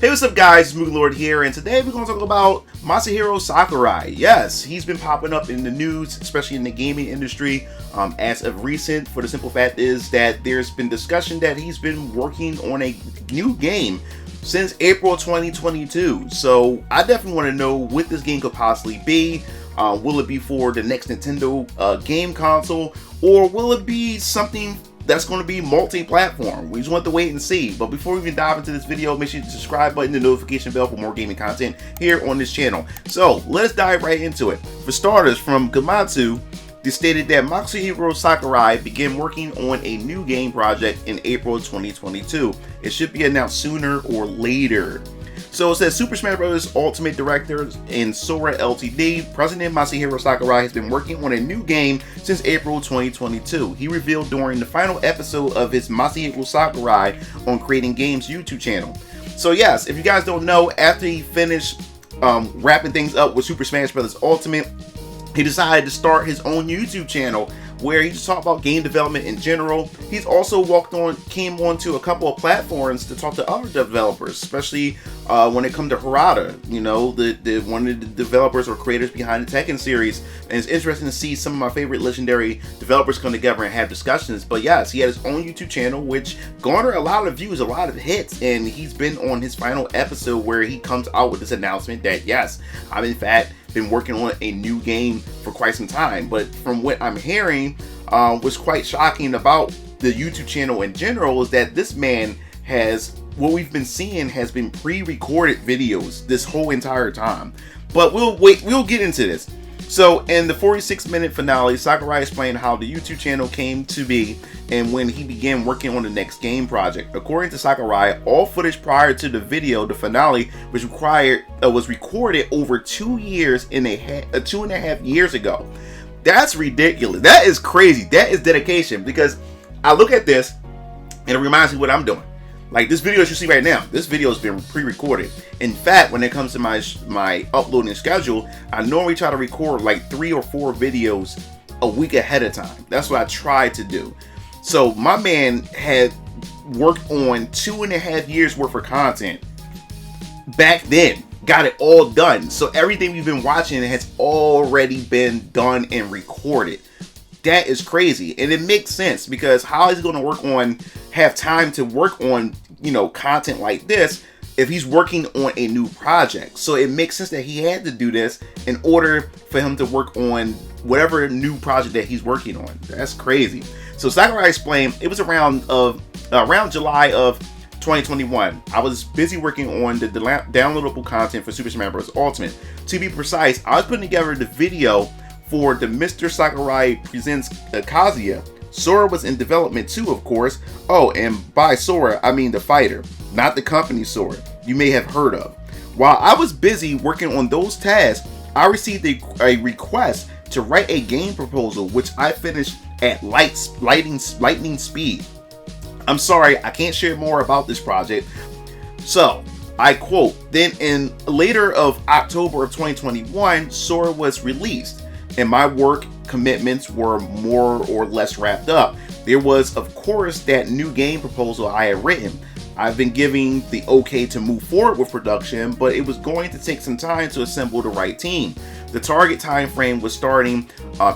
Hey, what's up guys, it's MugenLord here, and today we're going to talk about Masahiro Sakurai. Yes, he's been popping up in the news, especially in the gaming industry, as of recent, for the simple fact is that there's been discussion that he's been working on a new game since April 2022. So I definitely want to know what this game could possibly be. Will it be for the next Nintendo game console, or will it be something that's going to be multi-platform? We just want to wait and see. But before we even dive into this video, make sure you hit the subscribe button and the notification bell for more gaming content here on this channel. So let's dive right into it. For starters, from Gamatsu, they stated that Masahiro Sakurai began working on a new game project in April 2022. It should be announced sooner or later. So it says Super Smash Bros. Ultimate Director and Sora Ltd. President Masahiro Sakurai has been working on a new game since April 2022. He revealed during the final episode of his Masahiro Sakurai on Creating Games YouTube channel. So yes, if you guys don't know, after he finished wrapping things up with Super Smash Bros. Ultimate, he decided to start his own YouTube channel where he just talked about game development in general. He's also came onto a couple of platforms to talk to other developers, especially when it comes to Harada, you know, one of the developers or creators behind the Tekken series. And it's interesting to see some of my favorite legendary developers come together and have discussions. But yes, he had his own YouTube channel, which garnered a lot of views, a lot of hits, and he's been on his final episode where he comes out with this announcement that yes, I'm in fact been working on a new game for quite some time. But from what I'm hearing, what's quite shocking about the YouTube channel in general is that this man has, what we've been seeing has been pre-recorded videos this whole entire time. But we'll get into this. So in the 46-minute finale, Sakurai explained how the YouTube channel came to be and when he began working on the next game project. According to Sakurai, all footage prior to the video, the finale, was recorded over 2 and a half years ago. That's ridiculous. That is crazy. That is dedication, because I look at this and it reminds me what I'm doing. Like this video that you see right now, this video has been pre-recorded. In fact, when it comes to my uploading schedule, I normally try to record like 3 or 4 videos a week ahead of time. That's what I try to do. So my man had worked on 2.5 years worth of content back then, got it all done. So everything we've been watching has already been done and recorded. That is crazy, and it makes sense, because how is he going to have time to work on, you know, content like this if he's working on a new project? So it makes sense that he had to do this in order for him to work on whatever new project that he's working on. That's crazy. So Sakurai explained it was around July of 2021. I was busy working on the downloadable content for Super Smash Bros. Ultimate. To be precise, I was putting together the video for the Mr. Sakurai Presents Kazuya. Sora was in development too, of course. Oh, and by Sora, I mean the fighter, not the company Sora you may have heard of. While I was busy working on those tasks, I received a request to write a game proposal, which I finished at lightning speed. I'm sorry, I can't share more about this project. So, I quote, then in later of October of 2021, Sora was released, and my work commitments were more or less wrapped up. There was, of course, that new game proposal I had written. I've been giving the okay to move forward with production, but it was going to take some time to assemble the right team. The target time frame was starting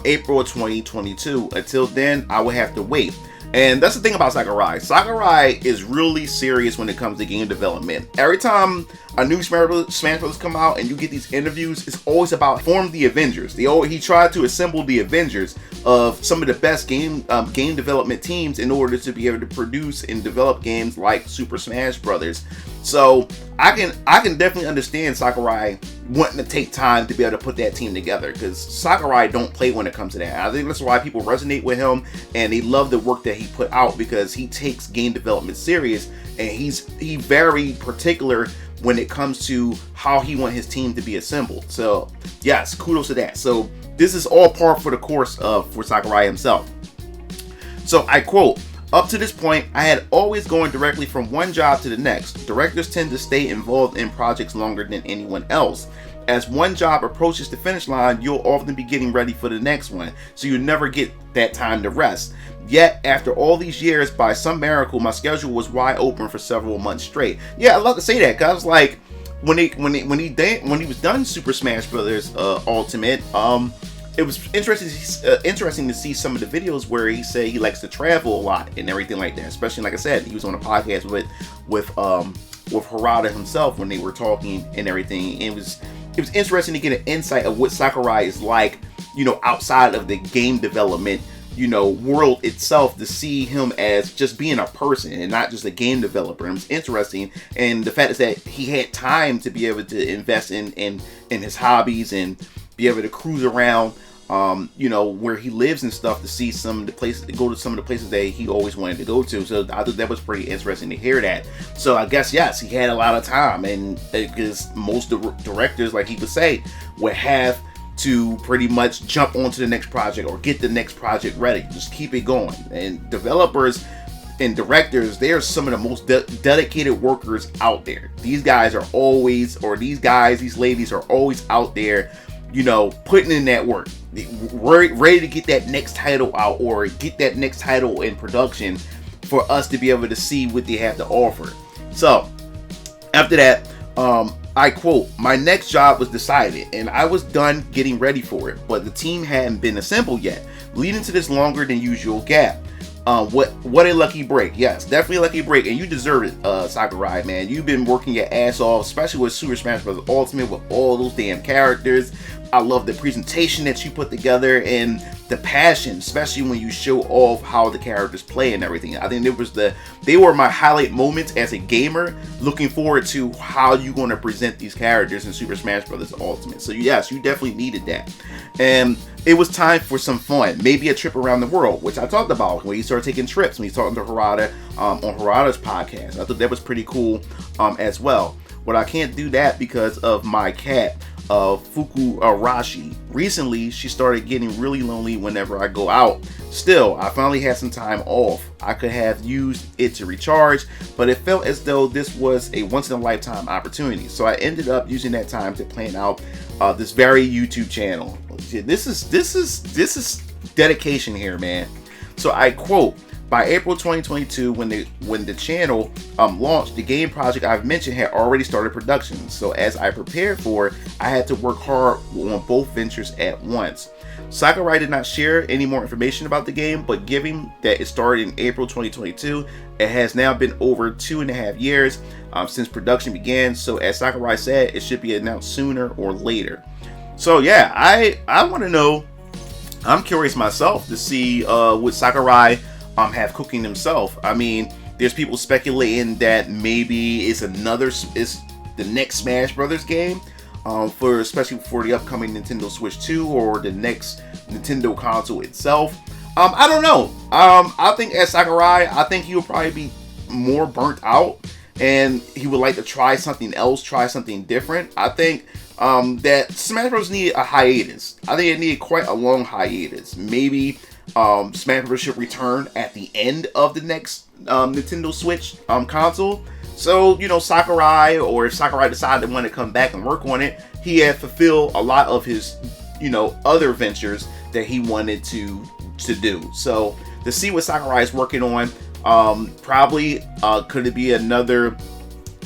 April 2022. Until then, I would have to wait. And that's the thing about Sakurai. Sakurai is really serious when it comes to game development. Every time a new Smash Bros. Come out and you get these interviews, it's always about form the Avengers. He tried to assemble the Avengers of some of the best game development teams in order to be able to produce and develop games like Super Smash Brothers. So I can definitely understand Sakurai wanting to take time to be able to put that team together, because Sakurai don't play when it comes to that. I think that's why people resonate with him and they love the work that he put out, because he takes game development serious and he's very particular when it comes to how he wants his team to be assembled. So yes, kudos to that. So this is all par for the course for Sakurai himself. So I quote, up to this point, I had always gone directly from one job to the next. Directors tend to stay involved in projects longer than anyone else. as one job approaches the finish line, you'll often be getting ready for the next one, so you never get that time to rest. Yet, after all these years, by some miracle, my schedule was wide open for several months straight. Yeah, I love to say that, cause like when he was done Super Smash Brothers Ultimate, it was interesting to see some of the videos where he said he likes to travel a lot and everything like that. Especially, like I said, he was on a podcast with Harada himself when they were talking and everything. And it was interesting to get an insight of what Sakurai is like, outside of the game development, world itself, to see him as just being a person and not just a game developer. And it's interesting, and the fact is that he had time to be able to invest in his hobbies and be able to cruise around, where he lives and stuff, to see some of the places, to go to some of the places that he always wanted to go to. So I thought that was pretty interesting to hear that. So I guess, yes, he had a lot of time, and because most directors, like he would say, would have to pretty much jump onto the next project or get the next project ready, just keep it going. And developers and directors, they are some of the most dedicated workers out there. These guys are always, or these ladies are always out there, putting in that work, ready to get that next title out or get that next title in production for us to be able to see what they have to offer. So after that, I quote, "My next job was decided and I was done getting ready for it, but the team hadn't been assembled yet, leading to this longer than usual gap." What a lucky break. Yes, definitely a lucky break, and you deserve it, Sakurai, man. You've been working your ass off, especially with Super Smash Bros. Ultimate, with all those damn characters. I love the presentation that you put together and the passion, especially when you show off how the characters play and everything. I think they were my highlight moments as a gamer, looking forward to how you're going to present these characters in Super Smash Bros. Ultimate. So yes, you definitely needed that. And it was time for some fun, maybe a trip around the world, which I talked about when he started taking trips, when he's talking to Harada on Harada's podcast. I thought that was pretty cool as well. But I can't do that because of my cat, Fuku Arashi. Recently, she started getting really lonely whenever I go out. Still, I finally had some time off. I could have used it to recharge, but it felt as though this was a once-in-a-lifetime opportunity. So I ended up using that time to plan out this very YouTube channel. This is dedication here, man. So I quote, "By April 2022, when the channel launched, the game project I've mentioned had already started production. So as I prepared for it, I had to work hard on both ventures at once." Sakurai did not share any more information about the game, but given that it started in April 2022, it has now been over 2.5 years since production began. So as Sakurai said, it should be announced sooner or later. So yeah, I want to know. I'm curious myself to see what Sakurai have cooking himself. I mean, there's people speculating that maybe it's the next Smash Brothers game, especially for the upcoming Nintendo Switch 2 or the next Nintendo console itself. I don't know. I think as Sakurai, I think he will probably be more burnt out and he would like to try something else, try something different. I think that Smash Bros. Needed a hiatus. I think it needed quite a long hiatus. Maybe Smash Bros. Should return at the end of the next Nintendo Switch console. So, Sakurai, or if Sakurai decided to want to come back and work on it, he had fulfilled a lot of his, other ventures that he wanted to do. So, to see what Sakurai is working on, probably could it be another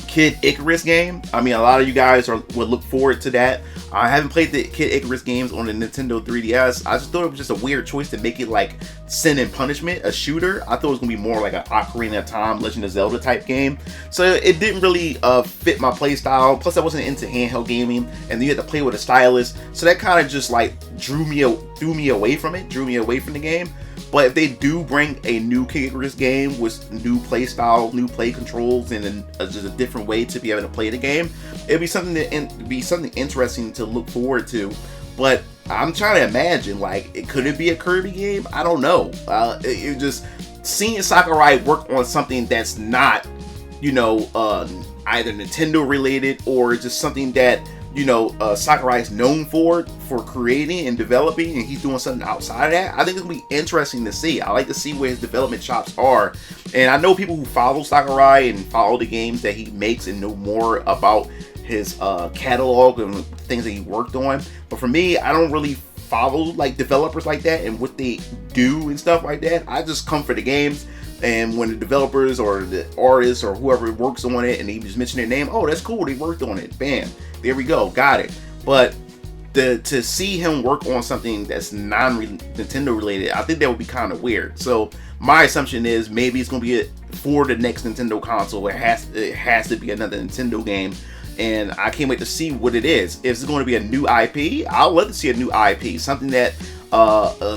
Kid Icarus game? I mean, a lot of you guys would look forward to that. I haven't played the Kid Icarus games on the Nintendo 3DS. I just thought it was just a weird choice to make it like Sin and Punishment, a shooter. I thought it was going to be more like an Ocarina of Time, Legend of Zelda type game. So it didn't really fit my play style. Plus I wasn't into handheld gaming, and then you had to play with a stylus. So that kind of just like drew me away from the game. But if they do bring a new Kid Icarus game with new play style, new play controls, and just a different way to be able to play the game, it'd be something interesting to look forward to. But I'm trying to imagine, like, could it be a Kirby game? I don't know. It just seeing Sakurai work on something that's not, either Nintendo related or just something that you know, Sakurai is known for creating and developing, and he's doing something outside of that, I think it's gonna be interesting to see. I like to see where his development chops are, and I know people who follow Sakurai and follow the games that he makes and know more about his catalog and things that he worked on. But for me, I don't really follow like developers like that and what they do and stuff like that. I just come for the games. And when the developers or the artists or whoever works on it and they just mention their name, oh, that's cool, they worked on it. Bam, there we go, got it. But to see him work on something that's non-Nintendo related, I think that would be kind of weird. So my assumption is maybe it's going to be for the next Nintendo console. It has to be another Nintendo game. And I can't wait to see what it is. If it's going to be a new IP, I'll love to see a new IP, something that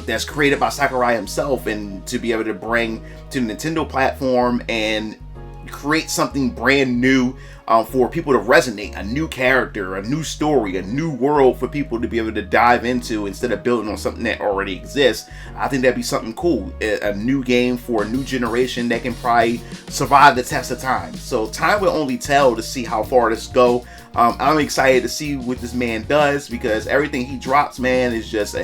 that's created by Sakurai himself, and to be able to bring to the Nintendo platform and create something brand new for people to resonate, a new character, a new story, a new world for people to be able to dive into instead of building on something that already exists. I think that'd be something cool, a new game for a new generation that can probably survive the test of time. So time will only tell to see how far this go. I'm excited to see what this man does, because everything he drops, man, is just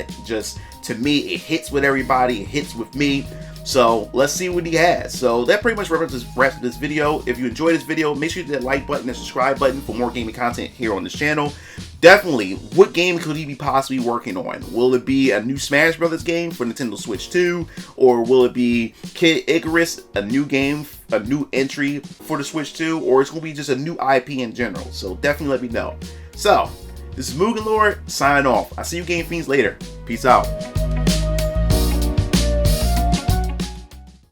to me, it hits with everybody, it hits with me. So let's see what he has. So that pretty much wraps up this video. If you enjoyed this video, make sure you hit that like button and subscribe button for more gaming content here on this channel. Definitely, what game could he be possibly working on? Will it be a new Smash Brothers game for Nintendo Switch 2? Or will it be Kid Icarus, a new game, a new entry for the Switch 2? Or it's going to be just a new IP in general? So definitely let me know. So, this is MugenLord signing off. I'll see you Game Fiends later. Peace out.